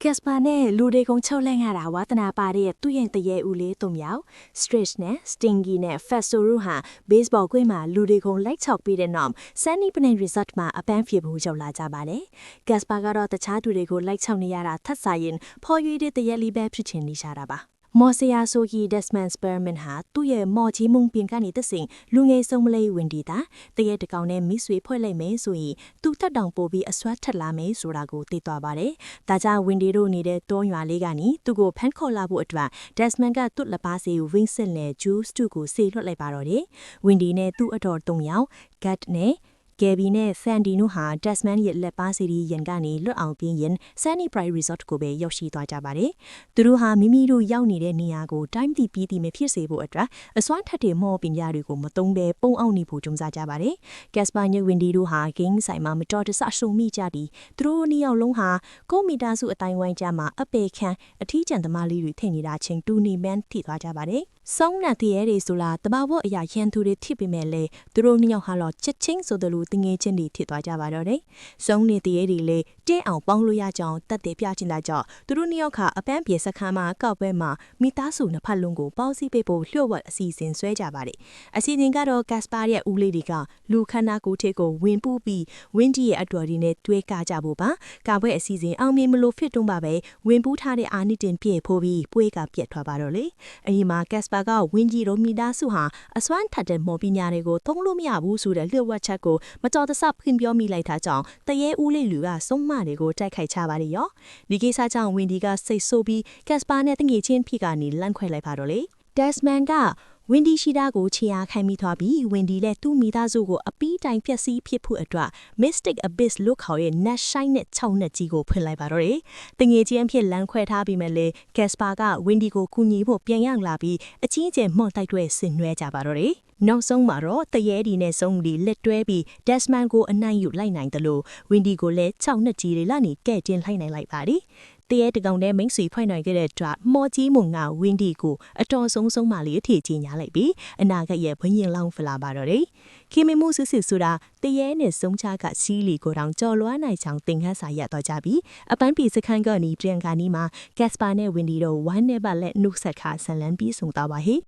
Gaspar နဲ့လူတွေကိုချုပ်လက်ရတာဝါသနာပါတဲ့သူ့ရဲ့တရေဦးလေးတုံမြောက် Stretch နဲ့ Stingy နဲ့ Faso တို့ဟာ baseball ကွင်းမှာလူတွေကိုလိုက်ချောက်ပြီးတဲ့နောက် Sunny Plain Resort မှာအပန်းဖြေဖို့ရောက်လာကြပါတယ်။ Gaspar ကတော့တခြားသူတွေကိုလိုက်ချောက်နေရတာထပ်ဆိုင်ရင်ဖော်ရွေတဲ့တရေလေးပဲဖြစ်ချင်နေကြတာပါ။မော်ဆီယာဆိုကီဒက်စမန်စပါမန်ဟာသူ့ရဲ့မော်ကြီးမုံပင်ကနေတဆင်လူငယ်ဆုံးမလေးဝင်ဒီတာတရက်တကောင်နဲ့မိဆွေဖွဲ့လိုက်မယ်ဆိုရင်သူ့တက်တောင်ပို့ပြီးအစွမ်းထက်လာမယ်ဆိုတာကိုသိသွားပါတယ်။ဒါကြောင့်ဝင်ဒီတို့နေတဲ့တောရွာလေးကနေသူ့ကိုဖမ်းခေါ်လာဖို့အတွက်ဒက်စမန်ကသူ့လက်ပါစီကိုဝင်းစစ်နဲ့ဂျူးစတူကိုဆေးလွှတ်လိုက်ပါတော့တယ်။ဝင်ဒီနဲ့သူ့အတော်၃ယောက်ဂတ်နဲ့ကယ်ဘီနဲ့ဆန်ဒီနိုဟာဒက်စမန်ရဲ့လက်ပါစီရီရန်ကနေလွတ်အောင်ပြင်းရင် Sunny Pride Resort ကိုပဲရောက်ရှိသွားကြပါတယ်။သူတို့ဟာမိမိတို့ရောက်နေတဲ့နေရာကိုတိုင်းပြည်ပြီးတီမဖြစ်စေဖို့အတွက်အစွမ်းထက်တဲ့မော်ပညာတွေကိုမသုံးဘဲပုံအောင်နေဖို့ကြုံစားကြပါတယ်။ Gaspar နဲ့ Wendy တို့ဟာ game ဆိုင်မှာမတော်တဆရှုံမိကြပြီးသူတို့နှစ်ယောက်လုံးဟာကိုမီတာစုအတိုင်းဝိုင်းကြမှာအပေခန့်အထီးကျန်သမားလေးတွေထင်နေတာချင်းတူနေမှန်းထိသွားကြပါတယ်။ဆုံးနတ်တည်းရဲတွေဆိုလားတဘာဝအရာရန်သူတွေထိပေမဲ့လေသူတို့နှစ်ယောက်ဟာတော့ချက်ချင်းဆိုသလိုတငယ်ချင်းတွေဖြစ်သွားကြပါတော့တယ်။ဆုံးနေတည်းရဲတွေလေတင်းအောင်ပေါင်းလို့ရကြောင်းတက်တဲ့ပြချင်တာကြောင့်သူတို့နှစ်ယောက်ကအပန်းပြေစခန်းမှာကောက်ပွဲမှာမိသားစုနှစ်ဖက်လုံးကိုပေါင်းစည်းပေးဖို့လျှို့ဝှက်အစီအစဉ်ဆွဲကြပါတယ်။အစီအစဉ်ကတော့ Gaspar ရဲ့ဦးလေးတွေကလူခန္ဓာကိုယ်ထက်ကိုဝင်ပူးပြီးဝင်းကြီးရဲ့အတော်ဒီနဲ့တွဲကကြဖို့ပါ။ကာပွဲအစီအစဉ်အောင်မြင်မလို့ဖြစ်တုံးပါပဲဝင်ပူးထားတဲ့အာနိတင်ပြည့်ဖို့ပြီးပွဲကပြတ်ထွက်ပါတော့လေ။အရင်မှာ Gaspar ကဝင်းကြီးတို့မိသားစုဟာအစွမ်းထက်တဲ့မော်ပညာတွေကိုသုံးလို့မရဘူးဆိုတဲ့လျှို့ဝှက်ချက်ကိုမတော်တဆဖွင့်ပြောမိလိုက်တာကြောင့်တရေဦးလေးလူကစုံမတွေကိုတိုက်ခိုက်ချပါတယ်ရောဒီကိစ္စကြောင့်ဝင်ဒီကစိတ်ဆိုးပြီး Gaspar နဲ့တငယ်ချင်းဖြစ်ကနေလန့်ခွဲလိုက်ပါတော့လေဒက်စမန်ကဝင်ဒီရှိတာကိုချီအားခိုင်းမိသွားပြီးဝင်ဒီလည်းသူ့မိသားစုကိုအပီးတိုင်ပျက်စီးဖြစ်ဖို့အတွက် Mystic Abyss လို့ခေါ်ရဲ့ Nut Shine နဲ့6နှစ်ကြီးကိုဖွင့်လိုက်ပါတော့တယ်။တငယ်ချင်းဖြစ်လန့်ခွဲထားပြီးမဲ့လေ Gaspar ကဝင်ဒီကိုကူညီဖို့ပြန်ရောက်လာပြီးအချင်းချင်းမော့တိုက်တွဲဆင်နွှဲကြပါတော့တယ်။နောက်ဆုံးမှာတော့တရေဒီနဲ့ဆုံးဒီလက်တွဲပြီး Desmond ကိုအနိုင်ယူလိုက်နိုင်တယ်လို့ Wendy ကိုလည်း6နှစ်ကြီးတွေလာနေကဲ့တင်လိုက်နိုင်လိုက်ပါသည်။တရေတကောင်နဲ့မိတ်ဆွေဖွဲ့နိုင်ခဲ့တဲ့အတွက်မော်ကြီးမုံက Wendy ကိုအတော်ဆုံးမှလေးအထည်ကြီးညာလိုက်ပြီးအနာဂတ်ရဲ့ဘင်းရင်လောင်းဖလာပါတော့တယ်။ခင်မမှုစစ်စစ်ဆိုတာတရေနဲ့ဆုံးချကစီးလီကိုတောင်ကြော်လွှားနိုင်ချောင်းတင်ခန်းစာရတော့ကြပြီးအပန်းပြေစခန်းကနေပြန်ခါနီးမှာ Gaspar နဲ့ Wendy တို့ဝမ်းနဲ့ပါလက်နှုတ်ဆက်ခါဆန်လန်းပြီးဆုံးသွားပါဟေ။